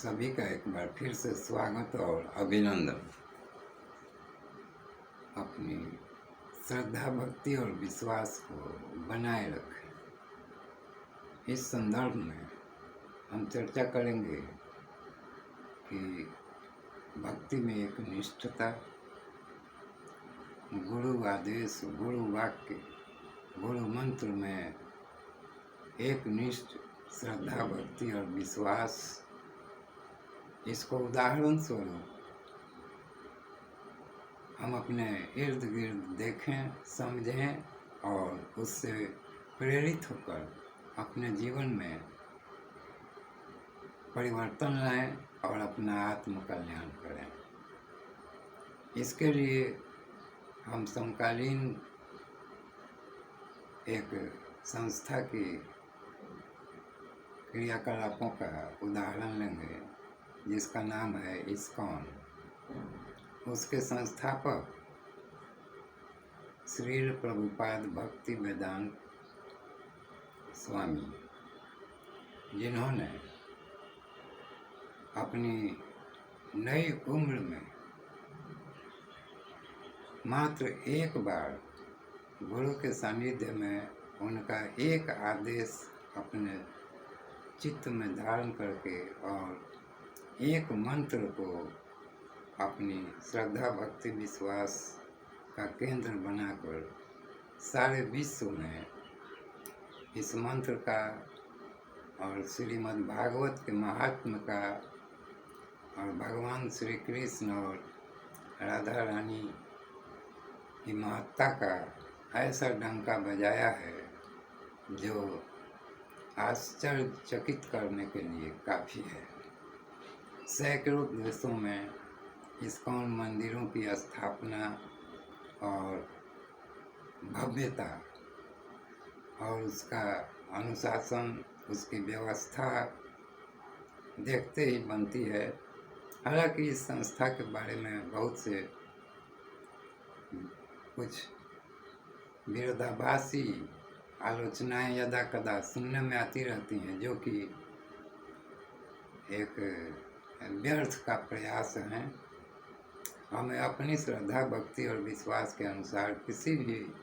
सभी का एक बार फिर से स्वागत और अभिनंदन। अपनी श्रद्धा, भक्ति और विश्वास को बनाए रखें। इस संदर्भ में हम चर्चा करेंगे कि भक्ति में एक निष्ठता, गुरु आदेश, गुरु वाक्य, गुरु मंत्र में एक निष्ठ श्रद्धा, भक्ति और विश्वास, इसको उदाहरण स्वरूप हम अपने इर्द गिर्द देखें, समझें और उससे प्रेरित होकर अपने जीवन में परिवर्तन लाएं और अपना आत्म कल्याण करें। इसके लिए हम समकालीन एक संस्था की क्रियाकलापों का उदाहरण लेंगे जिसका नाम है इस्कॉन। उसके संस्थापक श्रील प्रभुपाद भक्ति वेदांत स्वामी, जिन्होंने अपनी नई उम्र में मात्र एक बार गुरु के सानिध्य में उनका एक आदेश अपने चित्त में धारण करके और एक मंत्र को अपनी श्रद्धा, भक्ति, विश्वास का केंद्र बनाकर सारे विश्व में इस मंत्र का और श्रीमद् भागवत के महात्म का और भगवान श्री कृष्ण और राधा रानी की महत्ता का ऐसा डंका बजाया है जो आश्चर्यचकित करने के लिए काफ़ी है। सैकड़ों देशों में इस्कॉन मंदिरों की स्थापना और भव्यता और उसका अनुशासन, उसकी व्यवस्था देखते ही बनती है। हालांकि इस संस्था के बारे में बहुत से कुछ विरोधाभासी आलोचनाएं यदा कदा सुनने में आती रहती हैं, जो कि एक व्यर्थ का प्रयास है। हमें अपनी श्रद्धा, भक्ति और विश्वास के अनुसार किसी भी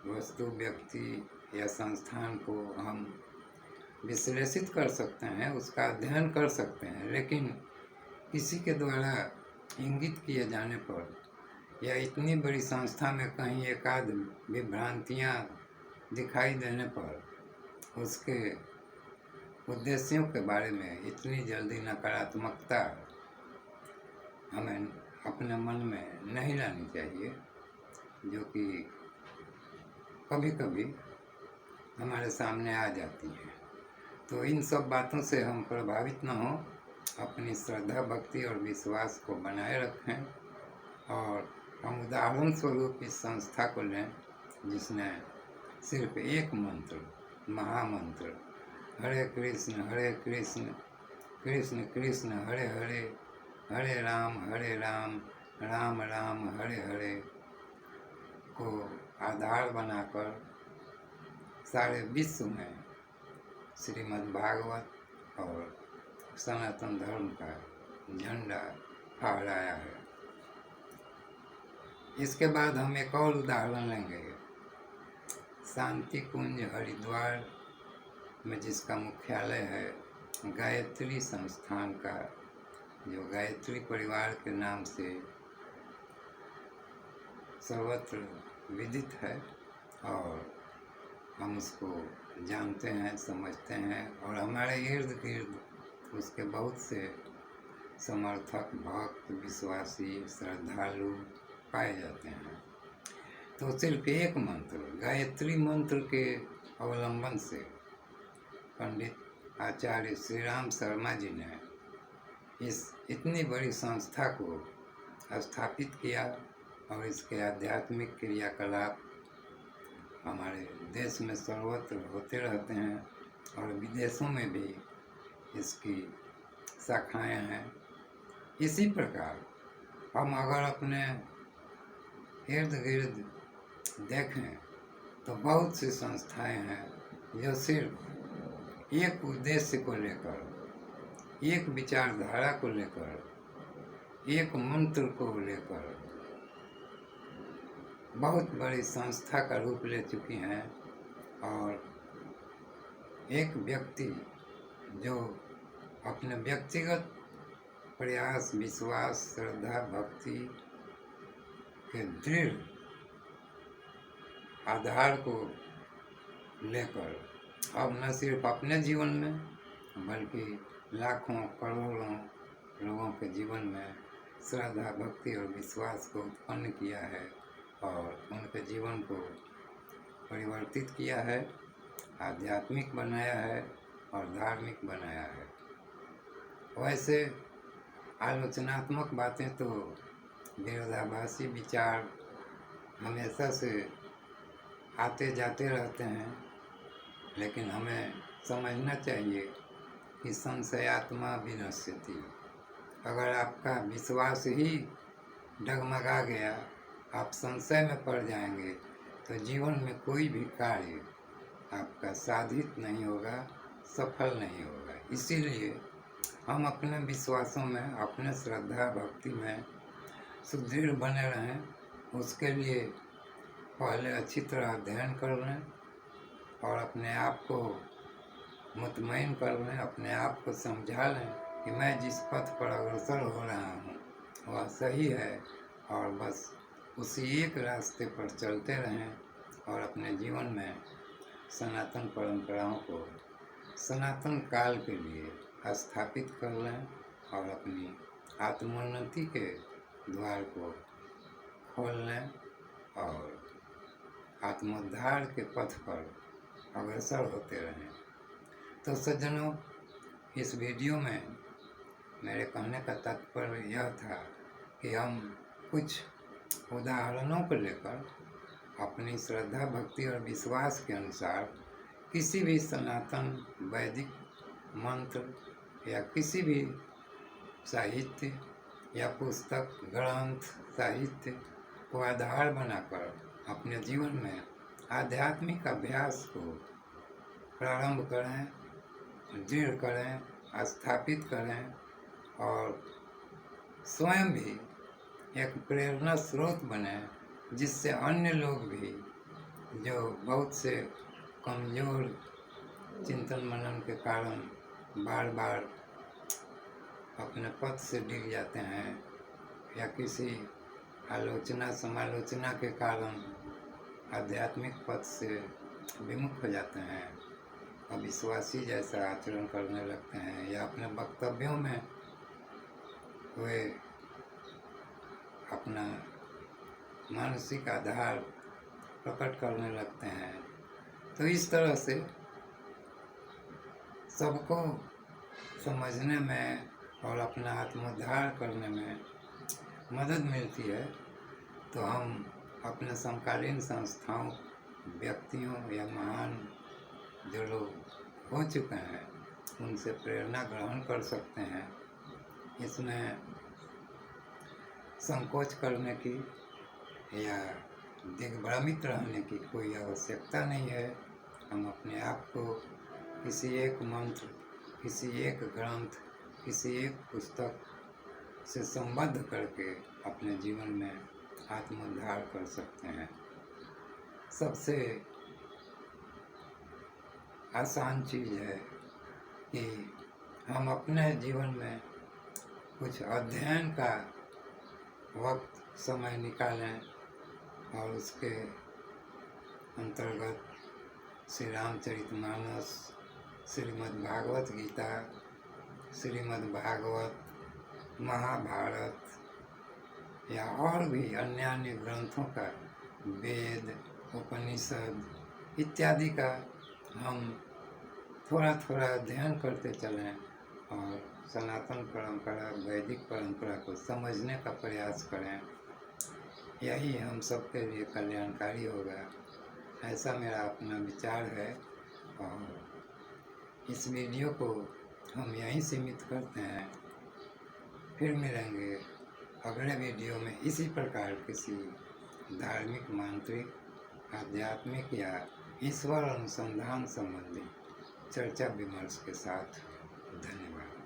वस्तु, व्यक्ति या संस्थान को हम विश्लेषित कर सकते हैं, उसका अध्ययन कर सकते हैं, लेकिन किसी के द्वारा इंगित किए जाने पर या इतनी बड़ी संस्था में कहीं एकाध विभ्रांतियाँ दिखाई देने पर उसके उद्देश्यों के बारे में इतनी जल्दी नकारात्मकता हमें अपने मन में नहीं लानी चाहिए, जो कि कभी कभी हमारे सामने आ जाती है। तो इन सब बातों से हम प्रभावित न हों, अपनी श्रद्धा, भक्ति और विश्वास को बनाए रखें। और हम उदाहरण स्वरूप इस संस्था को लें जिसने सिर्फ एक मंत्र, महामंत्र हरे कृष्ण कृष्ण कृष्ण हरे हरे, हरे राम राम राम हरे हरे को आधार बनाकर सारे विश्व में श्रीमद् भागवत और सनातन धर्म का झंडा फहराया है। इसके बाद हम एक और उदाहरण लेंगे। शांति कुंज हरिद्वार में जिसका मुख्यालय है, गायत्री संस्थान का, जो गायत्री परिवार के नाम से सर्वत्र विदित है और हम उसको जानते हैं, समझते हैं और हमारे इर्द गिर्द उसके बहुत से समर्थक, भक्त, विश्वासी, श्रद्धालु पाए जाते हैं। तो सिर्फ एक मंत्र, गायत्री मंत्र के अवलंबन से पंडित आचार्य श्री राम शर्मा जी ने इस इतनी बड़ी संस्था को स्थापित किया और इसके आध्यात्मिक क्रियाकलाप हमारे देश में सर्वत्र होते रहते हैं और विदेशों में भी इसकी शाखाएं हैं। इसी प्रकार हम अगर अपने इर्द गिर्द देखें तो बहुत सी संस्थाएं हैं जो सिर्फ एक उद्देश्य को लेकर एक विचारधारा को लेकर, एक मंत्र को लेकर बहुत बड़ी संस्था का रूप ले चुकी हैं। और एक व्यक्ति जो अपने व्यक्तिगत प्रयास, विश्वास, श्रद्धा, भक्ति के दृढ़ आधार को लेकर अब न सिर्फ अपने जीवन में बल्कि लाखों करोड़ों लोगों के जीवन में श्रद्धा, भक्ति और विश्वास को उत्पन्न किया है और उनके जीवन को परिवर्तित किया है, आध्यात्मिक बनाया है और धार्मिक बनाया है। वैसे आलोचनात्मक बातें तो विरोधाभासी विचार हमेशा से आते जाते रहते हैं, लेकिन हमें समझना चाहिए कि संशयात्मा विनश्यति। अगर आपका विश्वास ही डगमगा गया, आप संशय में पड़ जाएंगे, तो जीवन में कोई भी कार्य आपका साधित नहीं होगा, सफल नहीं होगा। इसीलिए हम अपने विश्वासों में, अपने श्रद्धा भक्ति में सुदृढ़ बने रहें। उसके लिए पहले अच्छी तरह अध्ययन कर लें और अपने आप को मुतमईन कर लें, अपने आप को समझा लें कि मैं जिस पथ पर अग्रसर हो रहा हूँ वह सही है, और बस उसी एक रास्ते पर चलते रहें और अपने जीवन में सनातन परंपराओं को सनातन काल के लिए स्थापित कर लें और अपनी आत्मोन्नति के द्वार को खोल लें और आत्मोद्धार के पथ पर अग्रसर होते रहें। तो सज्जनों, इस वीडियो में मेरे कहने का तात्पर्य यह था कि हम कुछ उदाहरणों को लेकर अपनी श्रद्धा, भक्ति और विश्वास के अनुसार किसी भी सनातन वैदिक मंत्र या किसी भी साहित्य या पुस्तक, ग्रंथ, साहित्य को आधार बनाकर अपने जीवन में आध्यात्मिक अभ्यास को प्रारंभ करें, दृढ़ करें, स्थापित करें और स्वयं भी एक प्रेरणा स्रोत बने, जिससे अन्य लोग भी जो बहुत से कमज़ोर चिंतन मनन के कारण बार बार अपने पथ से डिग जाते हैं या किसी आलोचना समालोचना के कारण आध्यात्मिक पथ से विमुख हो जाते हैं, अविश्वासी जैसा आचरण करने लगते हैं या अपने वक्तव्यों में वे अपना मानसिक आधार प्रकट करने लगते हैं। तो इस तरह से सबको समझने में और अपना आत्मोद्धार करने में मदद मिलती है। तो हम अपने समकालीन संस्थाओं, व्यक्तियों या महान जो लोग हो चुके हैं उनसे प्रेरणा ग्रहण कर सकते हैं। इसमें संकोच करने की या दिग्भ्रमित रहने की कोई आवश्यकता नहीं है। हम अपने आप को किसी एक मंत्र, किसी एक ग्रंथ, किसी एक पुस्तक से संबद्ध करके अपने जीवन में आत्मोद्धार कर सकते हैं। सबसे आसान चीज़ है कि हम अपने जीवन में कुछ अध्ययन का वक्त, समय निकालें और उसके अंतर्गत श्री रामचरितमानस, श्रीमद् भागवत गीता, श्रीमद् भागवत, महाभारत या और भी अन्य ग्रंथों का, वेद, उपनिषद इत्यादि का हम थोड़ा थोड़ा अध्ययन करते चलें और सनातन परंपरा, वैदिक परंपरा को समझने का प्रयास करें। यही हम सबके लिए कल्याणकारी होगा, ऐसा मेरा अपना विचार है। और इस वीडियो को हम यहीं सीमित करते हैं। फिर मिलेंगे अगले वीडियो में इसी प्रकार किसी धार्मिक, मांत्रिक, आध्यात्मिक या ईश्वर अनुसंधान संबंधी चर्चा विमर्श के साथ। धन्यवाद।